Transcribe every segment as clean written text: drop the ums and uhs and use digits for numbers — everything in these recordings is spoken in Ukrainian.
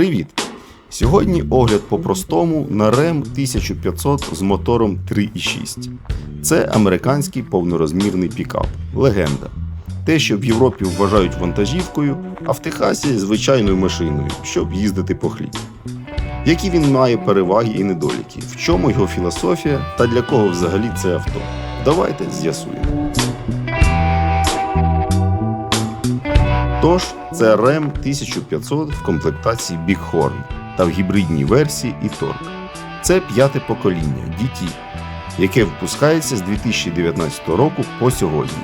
Привіт! Сьогодні огляд по-простому на Ram 1500 з мотором 3.6. Це американський повнорозмірний пікап. Легенда. Те, що в Європі вважають вантажівкою, а в Техасі – звичайною машиною, щоб їздити по хліб. Які він має переваги і недоліки, в чому його філософія та для кого взагалі це авто? Давайте з'ясуємо. Тож, це Ram 1500 в комплектації Bighorn та в гібридній версії e-Torque. Це п'яте покоління DT, яке випускається з 2019 року по сьогодні.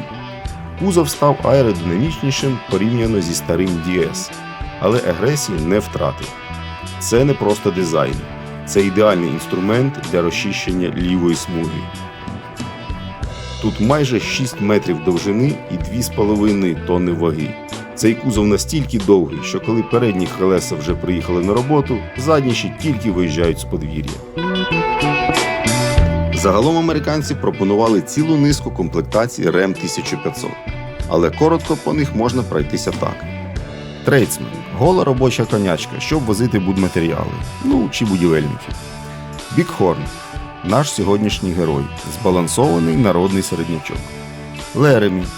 Кузов став аеродинамічнішим порівняно зі старим DS, але агресії не втратив. Це не просто дизайн, це ідеальний інструмент для розчищення лівої смуги. Тут майже 6 метрів довжини і 2,5 тонни ваги. Цей кузов настільки довгий, що коли передні колеса вже приїхали на роботу, задні ще тільки виїжджають з подвір'я. Загалом американці пропонували цілу низку комплектацій Ram 1500, але коротко по них можна пройтися так. Трейдсмен – гола робоча конячка, щоб возити будматеріали, чи будівельників. Bighorn – наш сьогоднішній герой, збалансований народний середнячок. Laramie –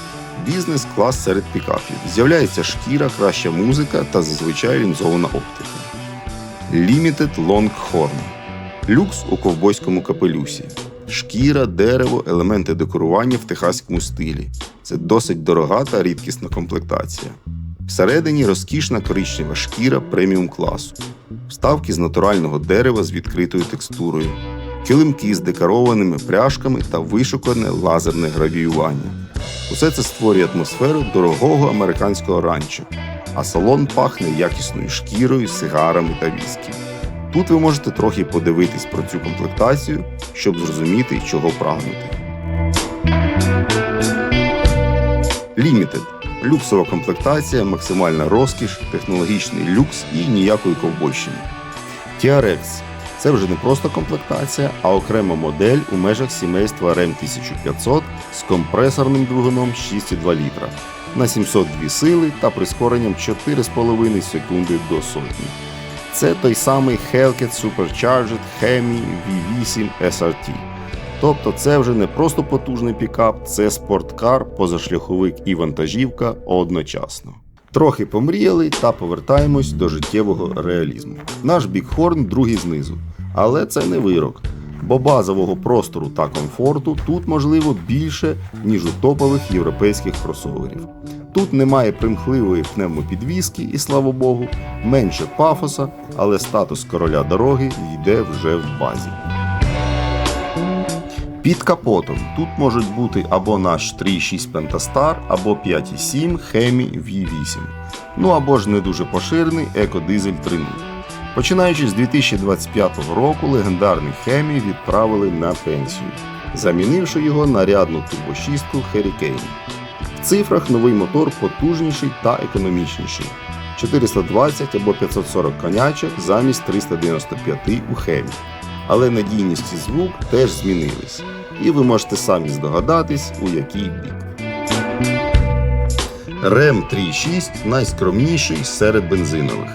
бізнес-клас серед пікапів. З'являється шкіра, краща музика та зазвичай лінзована оптика. Limited Longhorn – люкс у ковбойському капелюсі. Шкіра, дерево, елементи декорування в техаському стилі. Це досить дорога та рідкісна комплектація. Всередині розкішна коричнева шкіра преміум класу. Вставки з натурального дерева з відкритою текстурою. Килимки з декорованими пряжками та вишукане лазерне гравіювання. Усе це створює атмосферу дорогого американського ранчо, а салон пахне якісною шкірою, сигарами та віскі. Тут ви можете трохи подивитись про цю комплектацію, щоб зрозуміти, чого прагнути. Limited – люксова комплектація, максимальна розкіш, технологічний люкс і ніякої ковбойщини. TRX – це вже не просто комплектація, а окрема модель у межах сімейства Ram 1500 з компресорним двигуном 6,2 літра на 702 сили та прискоренням 4,5 секунди до сотні. Це той самий Hellcat Supercharged Hemi V8 SRT. Тобто це вже не просто потужний пікап, це спорткар, позашляховик і вантажівка одночасно. Трохи помріяли та повертаємось до життєвого реалізму. Наш Bighorn другий знизу. Але це не вирок, бо базового простору та комфорту тут можливо більше, ніж у топових європейських кросоверів. Тут немає примхливої пневмопідвіски і, слава Богу, менше пафоса, але статус короля дороги йде вже в базі. Під капотом тут можуть бути або наш 3.6 Pentastar, або 5.7 Hemi V8, або ж не дуже поширений екодизель 3.0. Починаючи з 2025 року, легендарний Hemi відправили на пенсію, замінивши його на рядну турбошістку Hurricane. В цифрах новий мотор потужніший та економічніший – 420 або 540 конячок замість 395 у Hemi. Але надійність і звук теж змінились, і ви можете самі здогадатись, у який бік. Ram 3.6 найскромніший серед бензинових.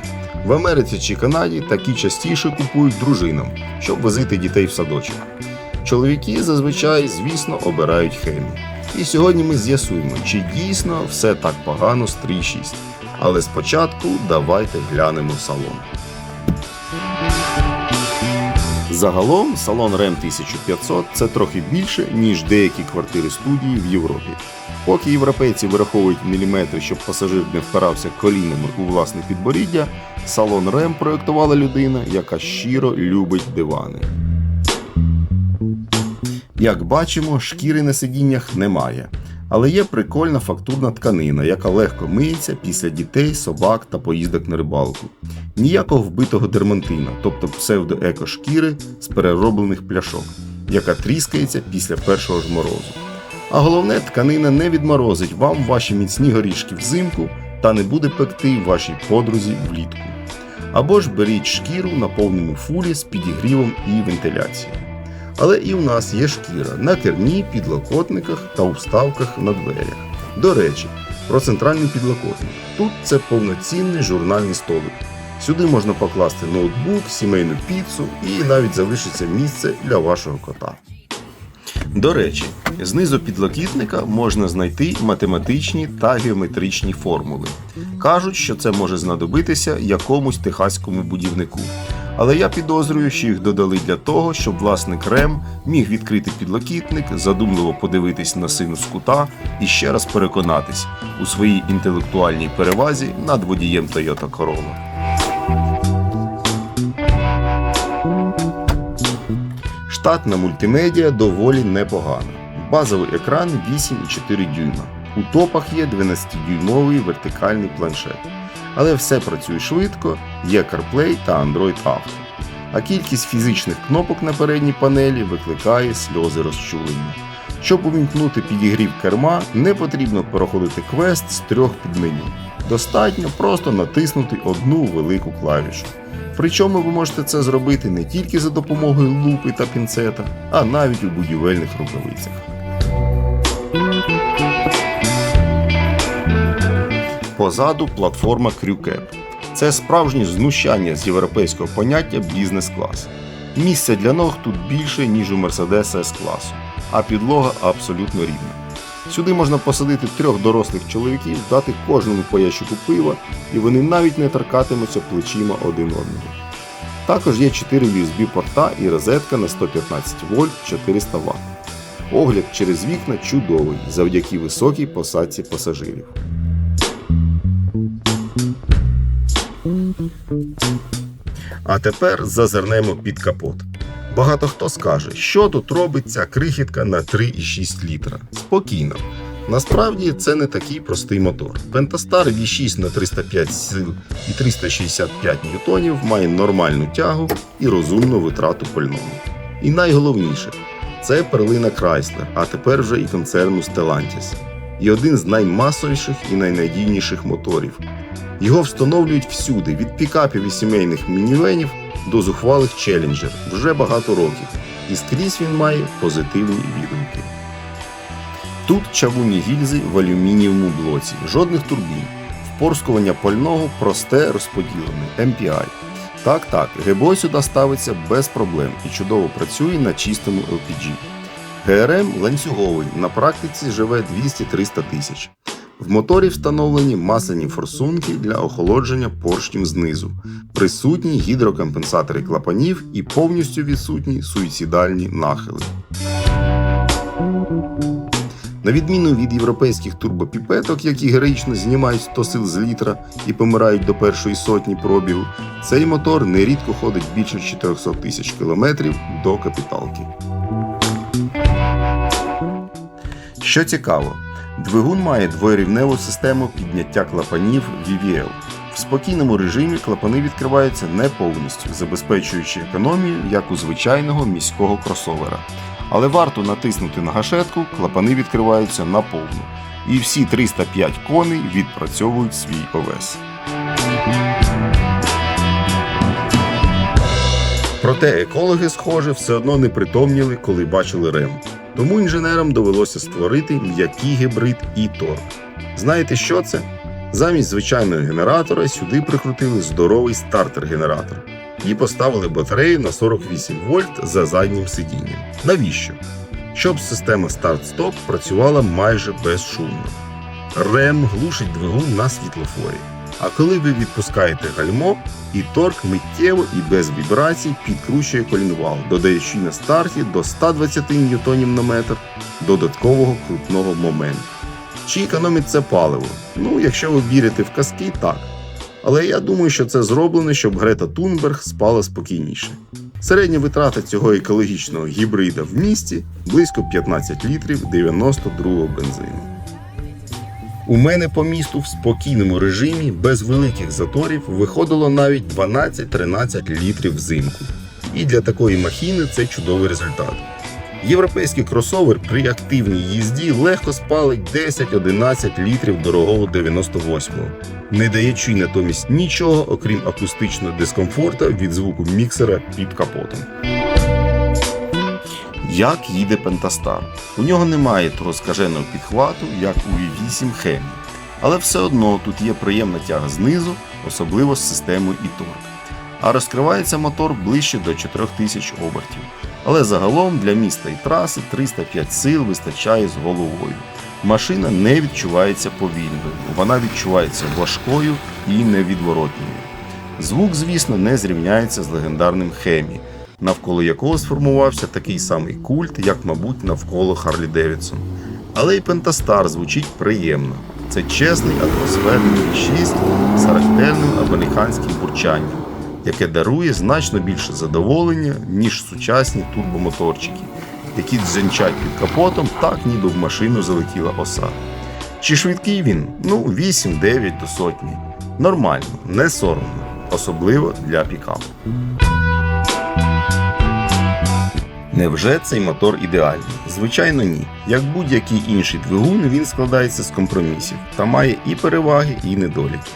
В Америці чи Канаді такі частіше купують дружинам, щоб возити дітей в садочок. Чоловіки зазвичай, звісно, обирають Hemi. І сьогодні ми з'ясуємо, чи дійсно все так погано з 3.6. Але спочатку давайте глянемо салон. Загалом салон Ram 1500 – це трохи більше, ніж деякі квартири-студії в Європі. Поки європейці вираховують міліметри, щоб пасажир не впирався колінами у власне підборіддя, салон Ram проєктувала людина, яка щиро любить дивани. Як бачимо, шкіри на сидіннях немає. Але є прикольна фактурна тканина, яка легко миється після дітей, собак та поїздок на рибалку. Ніякого вбитого дермантина, тобто псевдо-еко-шкіри з перероблених пляшок, яка тріскається після першого ж морозу. А головне, тканина не відморозить вам ваші міцні горішки взимку та не буде пекти вашій подрузі влітку. Або ж беріть шкіру на повному фулі з підігрівом і вентиляцією. Але і в нас є шкіра на кермі, підлокотниках та у вставках на дверях. До речі, про центральний підлокотник. Тут це повноцінний журнальний столик. Сюди можна покласти ноутбук, сімейну піцу і навіть залишиться місце для вашого кота. До речі, знизу підлокітника можна знайти математичні та геометричні формули. Кажуть, що це може знадобитися якомусь техаському будівнику. Але я підозрюю, що їх додали для того, щоб власник РЕМ міг відкрити підлокітник, задумливо подивитись на синус кута і ще раз переконатись у своїй інтелектуальній перевазі над водієм Toyota Corolla. Штатна мультимедіа доволі непогана. Базовий екран 8,4 дюйма. У топах є 12-дюймовий вертикальний планшет. Але все працює швидко, є CarPlay та Android Auto. А кількість фізичних кнопок на передній панелі викликає сльози розчулення. Щоб увімкнути підігрів керма, не потрібно проходити квест з 3 підменю. Достатньо просто натиснути одну велику клавішу. Причому ви можете це зробити не тільки за допомогою лупи та пінцета, а навіть у будівельних рукавицях. Позаду платформа Crew-Cab. Це справжнє знущання з європейського поняття бізнес-клас. Місця для ног тут більше, ніж у Mercedes S-класу, а підлога абсолютно рівна. Сюди можна посадити 3 дорослих чоловіків, дати кожному по ящику пива, і вони навіть не торкатимуться плечима один одного. Також є 4 USB-порта і розетка на 115 вольт 400 Вт. Огляд через вікна чудовий, завдяки високій посадці пасажирів. А тепер зазирнемо під капот. Багато хто скаже, що тут робить ця крихітка на 3,6 літра. Спокійно. Насправді це не такий простий мотор. Pentastar V6 на 305 сил і 365 ньютонів має нормальну тягу і розумну витрату пального. І найголовніше, це перлина Chrysler, а тепер вже і концерну Stellantis. І один з наймасовіших і найнадійніших моторів. Його встановлюють всюди, від пікапів і сімейних мінівенів до зухвалих Challenger вже багато років. І скрізь він має позитивні відгуки. Тут чавунні гільзи в алюмінієвому блоці, жодних турбін. Впорскування пального просте, розподілене, MPI. Так, ГБО сюди ставиться без проблем і чудово працює на чистому LPG. ГРМ ланцюговий, на практиці живе 200-300 тисяч. В моторі встановлені масляні форсунки для охолодження поршнів знизу, присутні гідрокомпенсатори клапанів і повністю відсутні суїцидальні нахили. На відміну від європейських турбопіпеток, які героїчно знімають 100 сил з літра і помирають до першої сотні пробігу, цей мотор нерідко ходить більше 400 тисяч кілометрів до капіталки. Що цікаво, двигун має двоєрівневу систему підняття клапанів VVL. В спокійному режимі клапани відкриваються не повністю, забезпечуючи економію, як у звичайного міського кросовера. Але варто натиснути на гашетку, клапани відкриваються наповну. І всі 305 коней відпрацьовують свій ОВС. Проте екологи, схоже, все одно не притомніли, коли бачили РЕМ. Тому інженерам довелося створити м'який гібрид e-Torque. Знаєте, що це? Замість звичайного генератора сюди прикрутили здоровий стартер-генератор і поставили батарею на 48 вольт за заднім сидінням. Навіщо? Щоб система старт-стоп працювала майже безшумно. РЕМ глушить двигун на світлофорі. А коли ви відпускаєте гальмо, e-Torque миттєво і без вібрацій підкручує колінвал, додаючи на старті до 120 ньютонів на метр додаткового крутного моменту. Чи економить це паливо? Якщо ви вірите в казки, так. Але я думаю, що це зроблено, щоб Грета Тунберг спала спокійніше. Середня витрата цього екологічного гібрида в місті близько 15 літрів 92-го бензину. У мене по місту в спокійному режимі, без великих заторів, виходило навіть 12-13 літрів взимку. І для такої махіни це чудовий результат. Європейський кросовер при активній їзді легко спалить 10-11 літрів дорогого 98-го, не даючи натомість нічого, окрім акустичного дискомфорту від звуку міксера під капотом. Як їде Pentastar? У нього немає того скаженого підхвату, як у V8 Hemi. Але все одно тут є приємна тяга знизу, особливо з системою e-torque. А розкривається мотор ближче до 4000 обертів. Але загалом для міста і траси 305 сил вистачає з головою. Машина не відчувається повільною, вона відчувається важкою і невідворотною. Звук, звісно, не зрівняється з легендарним Хемі, навколо якого сформувався такий самий культ, як, мабуть, навколо Харлі Девідсон. Але й Пентастар звучить приємно. Це чесний атмосферний V6 з характерним американським бурчанням, яке дарує значно більше задоволення, ніж сучасні турбомоторчики, які дзенчать під капотом так, ніби в машину залетіла оса. Чи швидкий він? 8-9 до сотні. Нормально, не соромно, особливо для пікапу. Невже цей мотор ідеальний? Звичайно, ні. Як будь-який інший двигун, він складається з компромісів та має і переваги, і недоліки.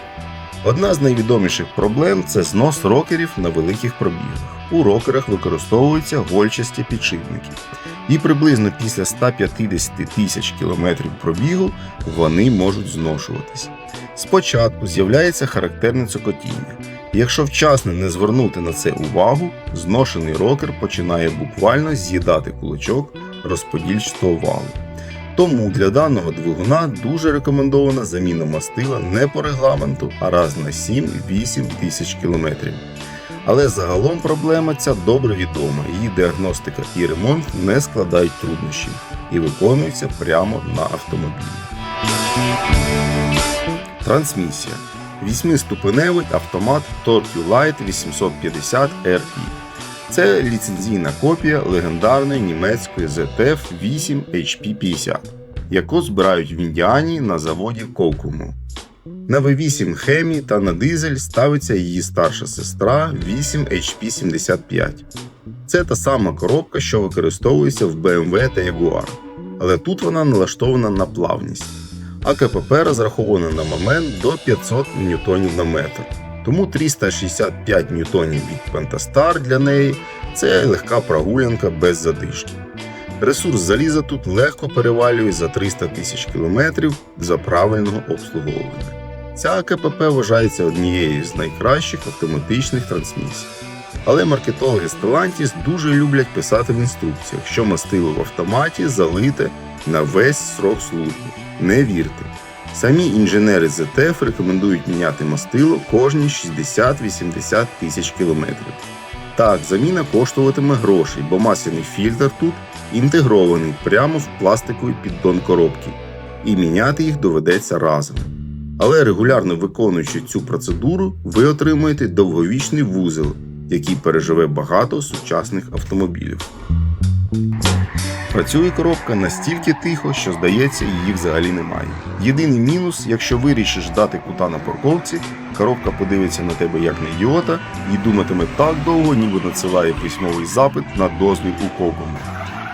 Одна з найвідоміших проблем – це знос рокерів на великих пробігах. У рокерах використовуються гольчасті підшипники. І приблизно після 150 тисяч кілометрів пробігу вони можуть зношуватись. Спочатку з'являється характерне цокотіння. Якщо вчасно не звернути на це увагу, зношений рокер починає буквально з'їдати кулачок розподільчатого валу. Тому для даного двигуна дуже рекомендована заміна мастила не по регламенту, а раз на 7-8 тисяч кілометрів. Але загалом проблема ця добре відома, її діагностика і ремонт не складають труднощів і виконуються прямо на автомобілі. Трансмісія. 8-ступеневий автомат Torque-Lite 850 RE. Це ліцензійна копія легендарної німецької ZF 8 HP50, яку збирають в Індіані на заводі Kokumo. На V8 Хемі та на дизель ставиться її старша сестра 8 HP75. Це та сама коробка, що використовується в BMW та Jaguar, але тут вона налаштована на плавність. А КПП розраховано на момент до 500 Нм на метр. Тому 365 Нм від Pentastar для неї – це легка прогулянка без задишки. Ресурс заліза тут легко перевалює за 300 тисяч кілометрів за правильного обслуговування. Ця КПП вважається однією з найкращих автоматичних трансмісій. Але маркетологи Stellantis дуже люблять писати в інструкціях, що мастило в автоматі залите на весь срок служби. Не вірте. Самі інженери ZF рекомендують міняти мастило кожні 60-80 тисяч кілометрів. Так, заміна коштуватиме грошей, бо масляний фільтр тут інтегрований прямо в пластиковий піддон коробки, і міняти їх доведеться разом. Але регулярно виконуючи цю процедуру, ви отримуєте довговічний вузол, який переживе багато сучасних автомобілів. Працює коробка настільки тихо, що здається, її взагалі немає. Єдиний мінус, якщо вирішиш дати кута на парковці, коробка подивиться на тебе як на ідіота і думатиме так довго, ніби надсилає письмовий запит на дозвіл у Kokumo.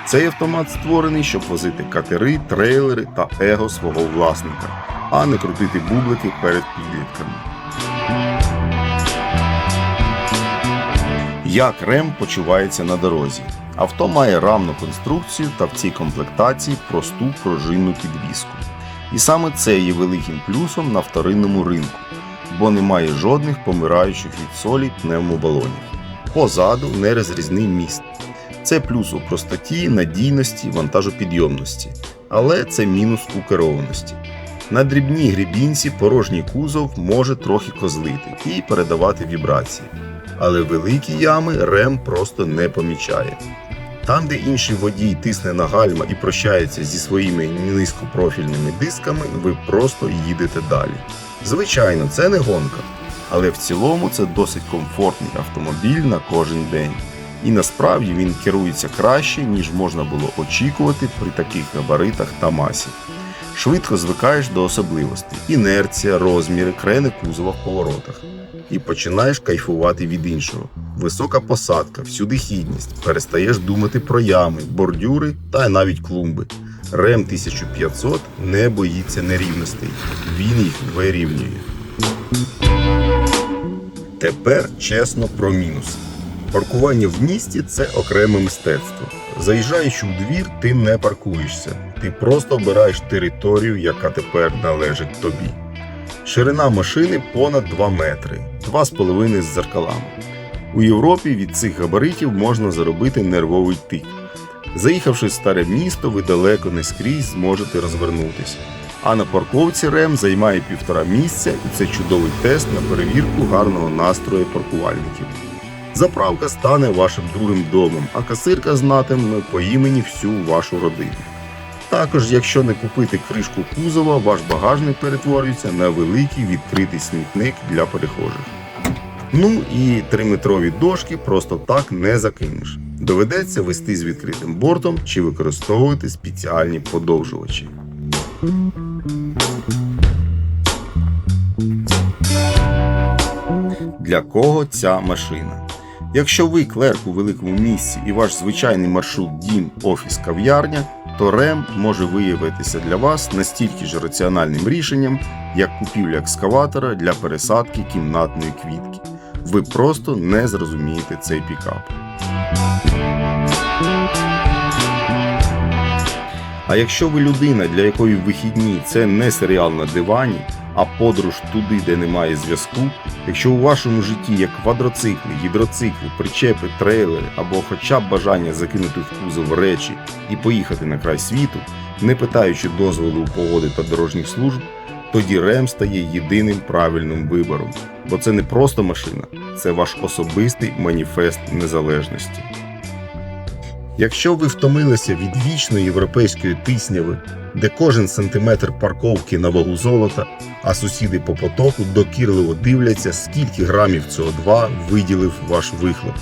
Цей автомат створений, щоб возити катери, трейлери та его свого власника, а не крутити бублики перед підлітками. Як РЕМ почувається на дорозі? Авто має рамну конструкцію та в цій комплектації просту пружинну підвіску. І саме це є великим плюсом на вторинному ринку, бо немає жодних помираючих від солі пневмобалонів. Позаду нерозрізний міст. Це плюс у простоті, надійності, вантажопідйомності. Але це мінус у керованості. На дрібній гребінці порожній кузов може трохи козлити і передавати вібрації. Але великі ями РЕМ просто не помічає. Там, де інший водій тисне на гальма і прощається зі своїми низькопрофільними дисками, ви просто їдете далі. Звичайно, це не гонка, але в цілому це досить комфортний автомобіль на кожен день. І насправді він керується краще, ніж можна було очікувати при таких габаритах та масі. Швидко звикаєш до особливостей – інерція, розміри, крени кузова в поворотах. І починаєш кайфувати від іншого. Висока посадка, всюдихідність, перестаєш думати про ями, бордюри та навіть клумби. РЕМ 1500 не боїться нерівностей, він їх вирівнює. Тепер чесно про мінуси. Паркування в місті – це окреме мистецтво. Заїжджаючи у двір, ти не паркуєшся. Ти просто обираєш територію, яка тепер належить тобі. Ширина машини понад 2 метри, 2,5 з дзеркалами. У Європі від цих габаритів можна заробити нервовий тик. Заїхавши в старе місто, ви далеко не скрізь зможете розвернутися. А на парковці РЕМ займає 1,5 місця, і це чудовий тест на перевірку гарного настрою паркувальників. Заправка стане вашим другим домом, а касирка знатиме по імені всю вашу родину. Також, якщо не купити кришку кузова, ваш багажник перетворюється на великий відкритий смітник для перехожих. Ну і 3-метрові дошки просто так не закинеш. Доведеться вести з відкритим бортом чи використовувати спеціальні подовжувачі. Для кого ця машина? Якщо ви клерк у великому місті і ваш звичайний маршрут дім, офіс, кав'ярня, то РЕМ може виявитися для вас настільки ж раціональним рішенням, як купівля екскаватора для пересадки кімнатної квітки. Ви просто не зрозумієте цей пікап. А якщо ви людина, для якої вихідні – це не серіал на дивані, а подорож туди, де немає зв'язку, якщо у вашому житті є квадроцикли, гідроцикли, причепи, трейлери або хоча б бажання закинути в кузов речі і поїхати на край світу, не питаючи дозволу у погоди та дорожніх служб, тоді РЕМ стає єдиним правильним вибором. Бо це не просто машина, це ваш особистий маніфест незалежності. Якщо ви втомилися від вічної європейської тисняви, де кожен сантиметр парковки на вагу золота, а сусіди по потоку докірливо дивляться, скільки грамів СО2 виділив ваш вихлоп.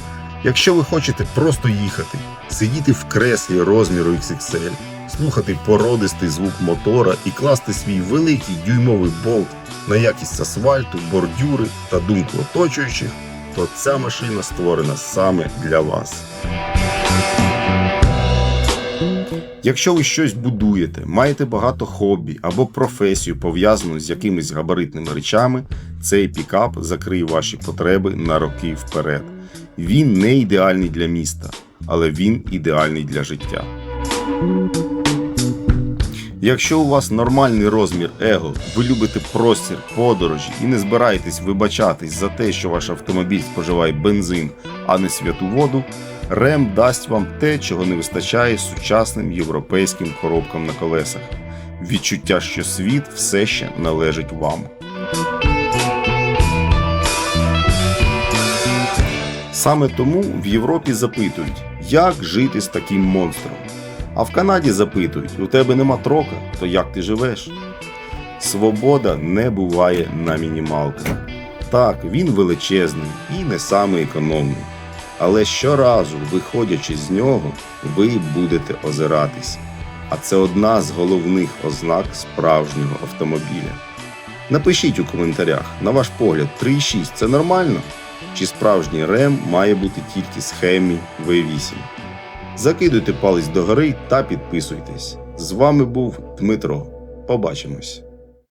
Якщо ви хочете просто їхати, сидіти в креслі розміру XXL, слухати породистий звук мотора і класти свій великий дюймовий болт на якість асфальту, бордюри та думку оточуючих, то ця машина створена саме для вас. Якщо ви щось будуєте, маєте багато хобі або професію, пов'язану з якимись габаритними речами, цей пікап закриє ваші потреби на роки вперед. Він не ідеальний для міста, але він ідеальний для життя. Якщо у вас нормальний розмір его, ви любите простір, подорожі і не збираєтесь вибачатись за те, що ваш автомобіль споживає бензин, а не святу воду, РЕМ дасть вам те, чого не вистачає сучасним європейським коробкам на колесах. Відчуття, що світ все ще належить вам. Саме тому в Європі запитують, як жити з таким монстром. А в Канаді запитують, у тебе нема трока, то як ти живеш? Свобода не буває на мінімалках. Так, він величезний і не самий економний. Але щоразу, виходячи з нього, ви будете озиратись. А це одна з головних ознак справжнього автомобіля. Напишіть у коментарях, на ваш погляд, 3.6 – це нормально? Чи справжній РЕМ має бути тільки з Hemi V8? Закидуйте палець догори та підписуйтесь. З вами був Дмитро. Побачимось.